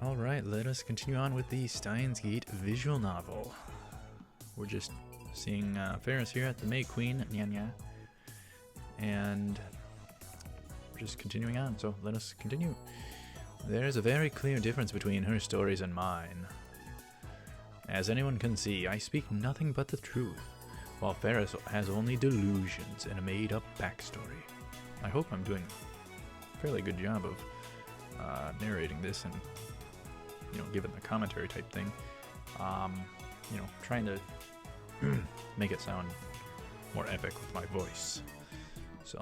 Alright, let us continue on with the Steins visual novel. We're just seeing Ferris here at the May Queen, Nyanya. And we're just continuing on, so let us continue. There's a very clear difference between her stories and mine. As anyone can see, I speak nothing but the truth, while Ferris has only delusions and a made-up backstory. I hope I'm doing a fairly good job of narrating this and, you know, given the commentary type thing. You know, trying to make it sound more epic with my voice. So,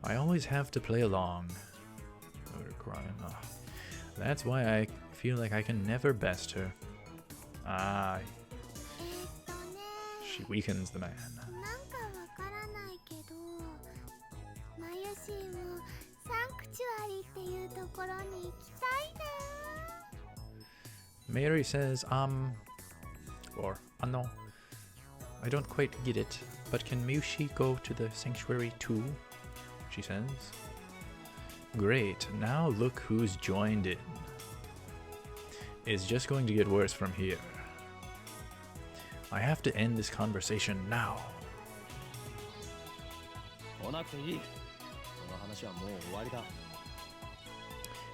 I always have to play along. Oh, they're crying. Oh. That's why I feel like I can never best her. She weakens the man. Mary says, or, no, I don't quite get it, but can Mushi go to the sanctuary too? She says. Great, now look who's joined in. It's just going to get worse from here. I have to end this conversation now.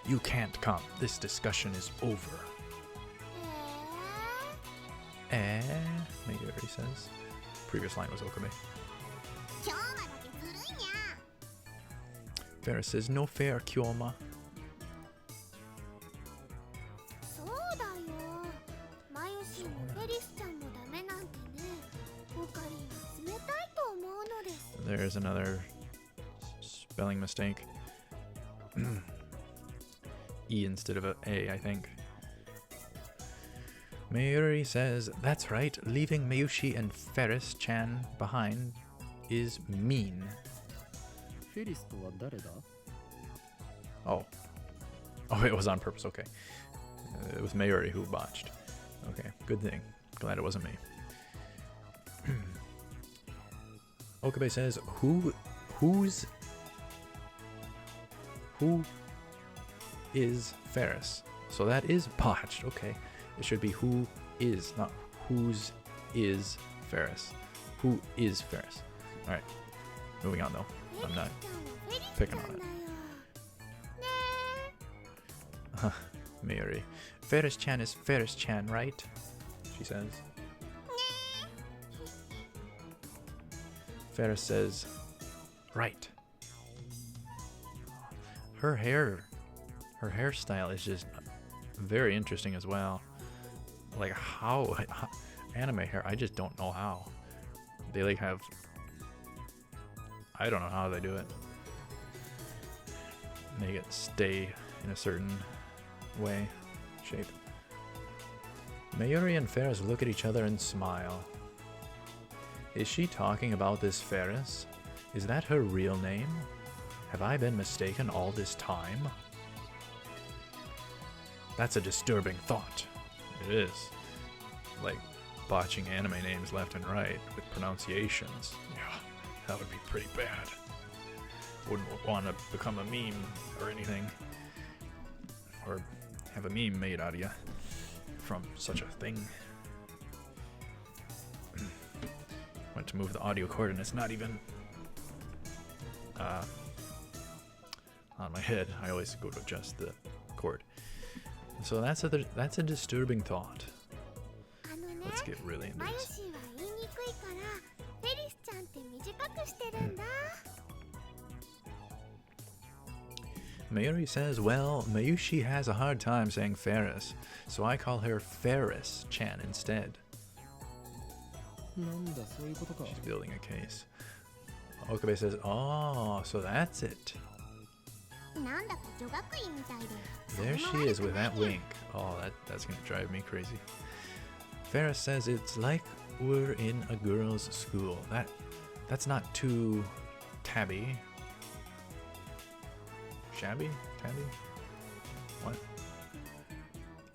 You can't come. This discussion is over. Mayuri says. Previous line was Okabe. Ferris says, no fair, Kyoma. There's another spelling mistake. E instead of A, I think. Mayuri says, that's right, leaving Mayushi and Ferris-chan behind is mean. Oh, it was on purpose, okay. It was Mayuri who botched. Okay, good thing. Glad it wasn't me. Okabe says, who is Ferris? So that is botched, okay. It should be who is, not whose is Ferris. Who is Ferris? Alright, moving on though. I'm not picking on it. Mayuri. Ferris-chan is Ferris-chan, right? She says. Ferris says, right. Her hairstyle is just very interesting as well. Like how anime hair, I just don't know how. They like have, I don't know how they do it. Make it stay in a certain way, shape. Mayuri and Ferris look at each other and smile. Is she talking about this Ferris? Is that her real name? Have I been mistaken all this time? That's a disturbing thought. It is. Like botching anime names left and right with pronunciations. Yeah, that would be pretty bad. Wouldn't want to become a meme or anything. Or have a meme made out of you from such a thing. Went to move the audio cord and it's not even on my head. I always go to adjust the cord. So that's a disturbing thought. Let's get really into this. Mayuri says, well, Mayushi has a hard time saying Ferris, so I call her Ferris-chan instead. She's building a case. Okabe says, oh, so that's it. There she is with that wink. Oh, that's gonna drive me crazy. Ferris says it's like we're in a girls' school. That's not too tabby. Shabby? Tabby? What?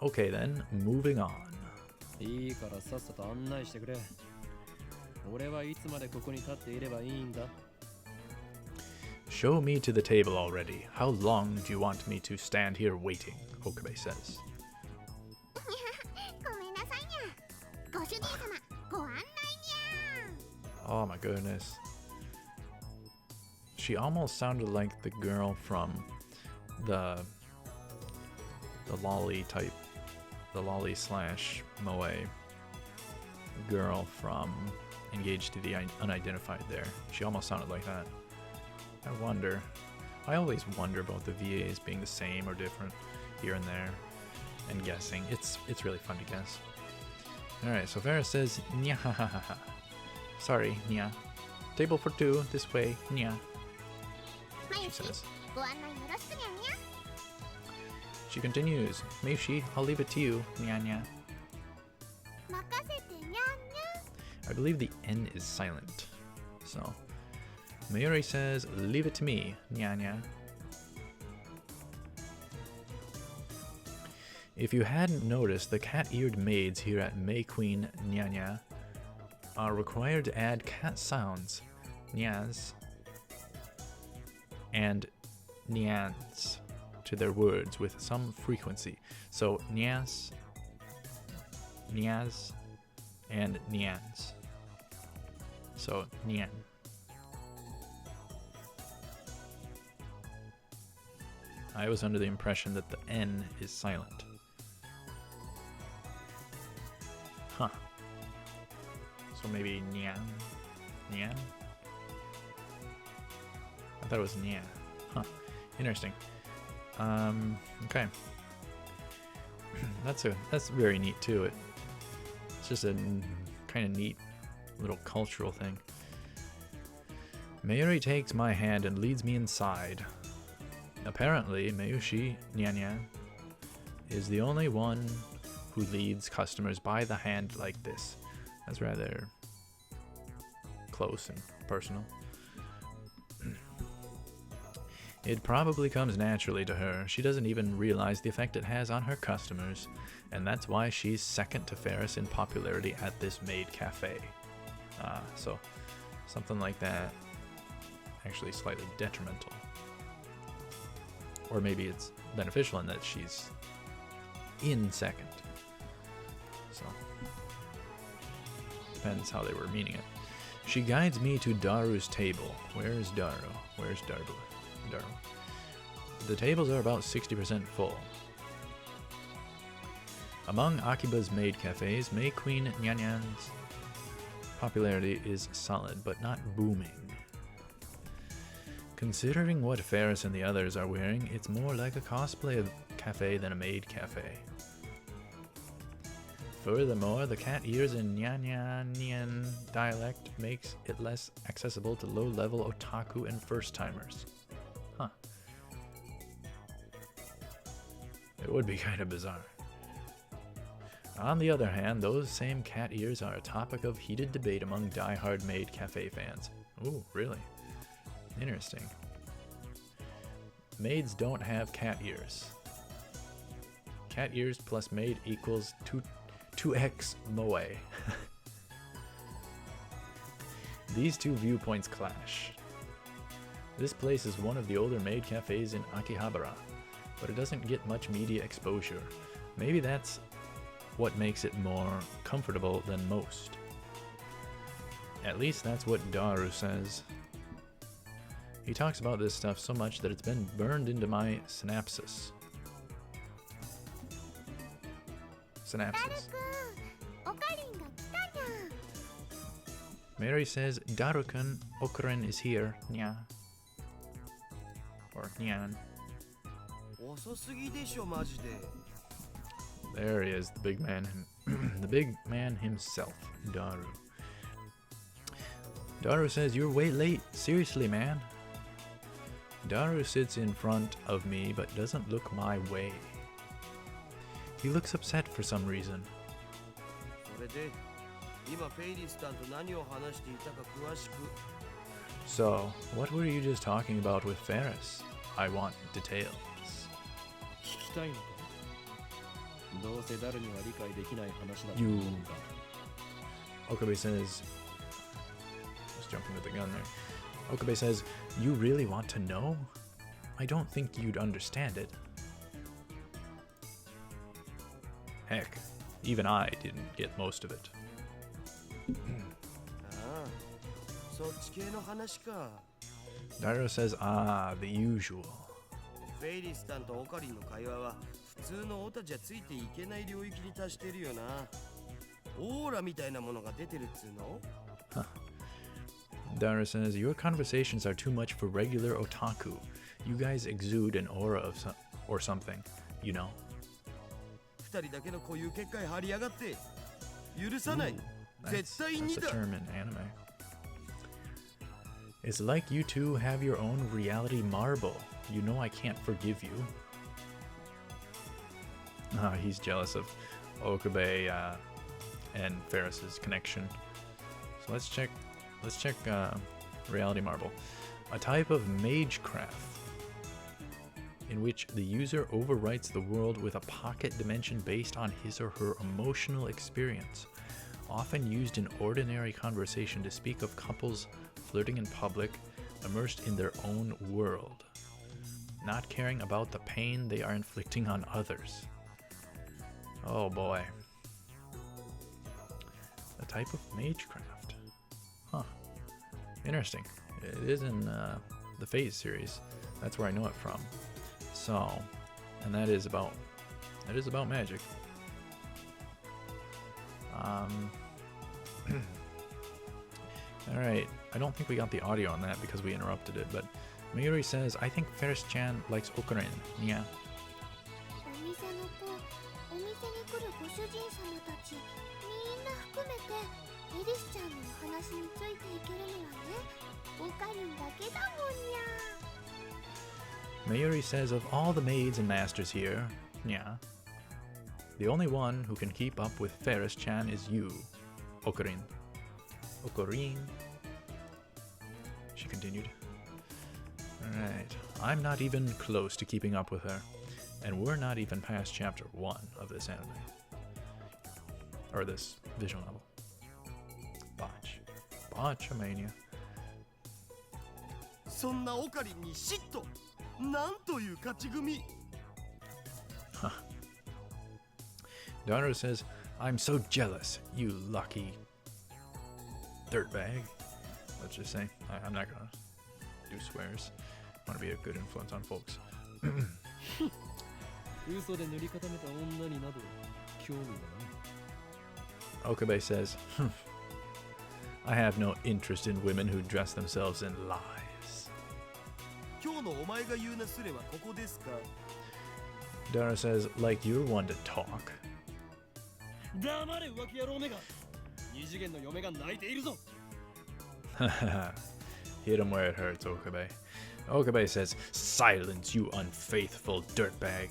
Okay then, moving on. Show me to the table already. How long do you want me to stand here waiting? Okabe says. Oh my goodness. She almost sounded like the girl from the lolly type, the lolly slash moe girl from Engaged to the Unidentified there. She almost sounded like that. I always wonder about the VAs being the same or different here and there and guessing. It's really fun to guess. Alright, so Farah says, nya ha ha ha ha. Sorry, nya. Table for two, this way, nya. She says. She continues, Meishi, I'll leave it to you, nya nya. I believe the N is silent. So, Mayuri says, leave it to me, nya nya. If you hadn't noticed, the cat-eared maids here at May Queen Nya Nya are required to add cat sounds, nyas, and nyans to their words with some frequency. So nyas, nyas, and nyans. So nyan. I was under the impression that the N is silent. Huh. So maybe nyan? Nyan? I thought it was nyan. Huh. Interesting. Okay. That's very neat too. It's just a kind of neat little cultural thing. Mayuri takes my hand and leads me inside. Apparently, Mayushi Nyanya is the only one who leads customers by the hand like this. That's rather close and personal. It probably comes naturally to her. She doesn't even realize the effect it has on her customers, and that's why she's second to Ferris in popularity at this maid cafe. So something like that, actually slightly detrimental. Or maybe it's beneficial in that she's in second. So, depends how they were meaning it. She guides me to Daru's table. Where is Daru? Where's Daru? The tables are about 60% full. Among Akiba's maid cafes, May Queen Nyanyan's popularity is solid, but not booming. Considering what Ferris and the others are wearing, it's more like a cosplay cafe than a maid cafe. Furthermore, the cat ears in Nyanyan dialect makes it less accessible to low-level otaku and first-timers. Huh. It would be kind of bizarre. On the other hand, those same cat ears are a topic of heated debate among die-hard maid cafe fans. Ooh, really? Interesting. Maids don't have cat ears. Cat ears plus maid equals 2x moe. These two viewpoints clash. This place is one of the older maid cafes in Akihabara, but it doesn't get much media exposure. Maybe that's what makes it more comfortable than most. At least that's what Daru says. He talks about this stuff so much that it's been burned into my synapses. Mary says, Daru-kun, Okuren is here, nya. Or nyan. There he is, the big man, the big man himself, Daru. Daru says, you're way late, seriously, man. Daru sits in front of me but doesn't look my way. He looks upset for some reason. So, what were you just talking about with Ferris? I want details. You... Okabe says... Just jumping with the gun there. Okabe says, "You really want to know? I don't think you'd understand it." Heck, even I didn't get most of it. Dairo says, "Ah, the usual." フェイリスさんとオカリンの会話は普通のオタじゃついていけない領域に達してるよな。オーラみたいなものが出てるっつうの? Dairo says, "Your conversations are too much for regular otaku. You guys exude an aura of or something, you know." 二人だけの固有結界張り上がって許さない。絶対に That's だ。 a term in anime. It's like you two have your own reality marble. You know I can't forgive you. He's jealous of Okabe and Ferris's connection. So let's check reality marble, a type of magecraft in which the user overwrites the world with a pocket dimension based on his or her emotional experience, often used in ordinary conversation to speak of couples flirting in public, immersed in their own world, not caring about the pain they are inflicting on others. Oh boy. A type of magecraft. Huh. Interesting. It is in the Fate series. That's where I know it from. So, and that is about magic. Alright, I don't think we got the audio on that because we interrupted it, but Mayuri says, "I think Ferris-chan likes Okarin. Yeah." お店の子、お店に来るご主人様たち、みんな含めてエリスちゃんのお話についていけるのはね、オカリンだけだもんにゃ。Mayuri says, "Of all the maids and masters here, yeah, the only one who can keep up with Ferris-chan is you, Okarin." Okarin. She continued. Alright, I'm not even close to keeping up with her, and we're not even past chapter 1 of this anime. Or this visual novel. Botchamania. そんなオカリンに嫉妬。なんという勝ち組。Dairo says, "I'm so jealous, you lucky dirtbag." Let's just say, I'm not gonna do swears. I want to be a good influence on folks. 嘘で塗り固めた女になど興味がない。 Okabe says, "I have no interest in women who dress themselves in lies." 今日のお前が言うなすれはここですか。 Dairo says, "Like you're one to talk." 黙れ浮気野郎めが。二次元の嫁が泣いているぞ。 Hit him where it hurts, Okabe. Okabe says, "Silence, you unfaithful dirtbag.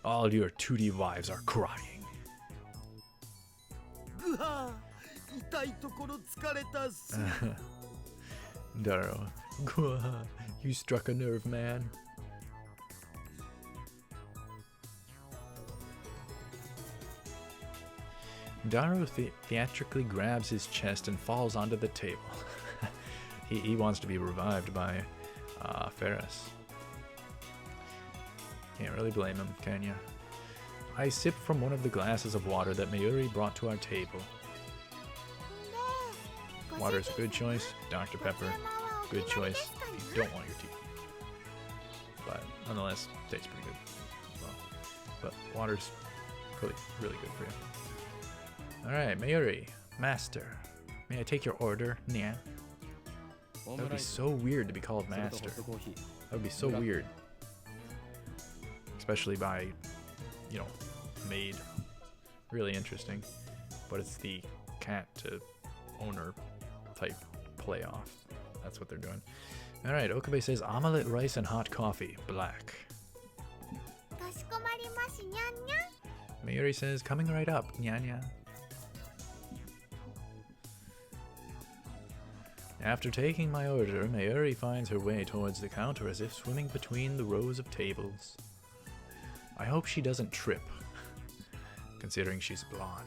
All your 2D wives are crying." ぐはー、痛いところ疲れたっす。 Dairo, "Gua, you struck a nerve, man." Dairo theatrically grabs his chest and falls onto the table. He wants to be revived by Ferris. Can't really blame him, can ya? I sip from one of the glasses of water that Mayuri brought to our table. Water's a good choice. Dr. Pepper, good choice if you don't want your tea. But nonetheless, tastes pretty good as well. But water's really, really good for you. Alright, Mayuri, master. May I take your order? Nya. That would be so weird to be called master. That would be so weird. Especially by, you know, maid. Really interesting. But it's the cat to owner type playoff. That's what they're doing. Alright, Okabe says omelet, rice, and hot coffee. Black. かしこまりましにゃんにゃん。 Mayuri says, coming right up. Nya nya. After taking my order, Mayuri finds her way towards the counter as if swimming between the rows of tables. I hope she doesn't trip, considering she's blonde.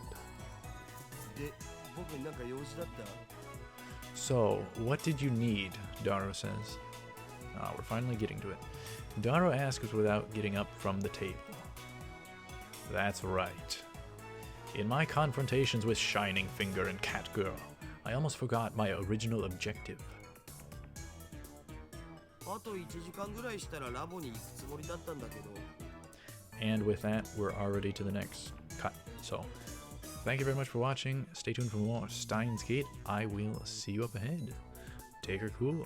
で、僕になんか用事だっ So, what did you need? Daro says. Ah, we're finally getting to it. Daro asks without getting up from the table. That's right. In my confrontations with Shining Finger and Cat Girl, I almost forgot my original objective. あと1時間ぐらいしたらラボに行くつもりだったんだけど。 And with that, we're already to the next cut. So, thank you very much for watching. Stay tuned for more Steins Gate. I will see you up ahead. Take her cool.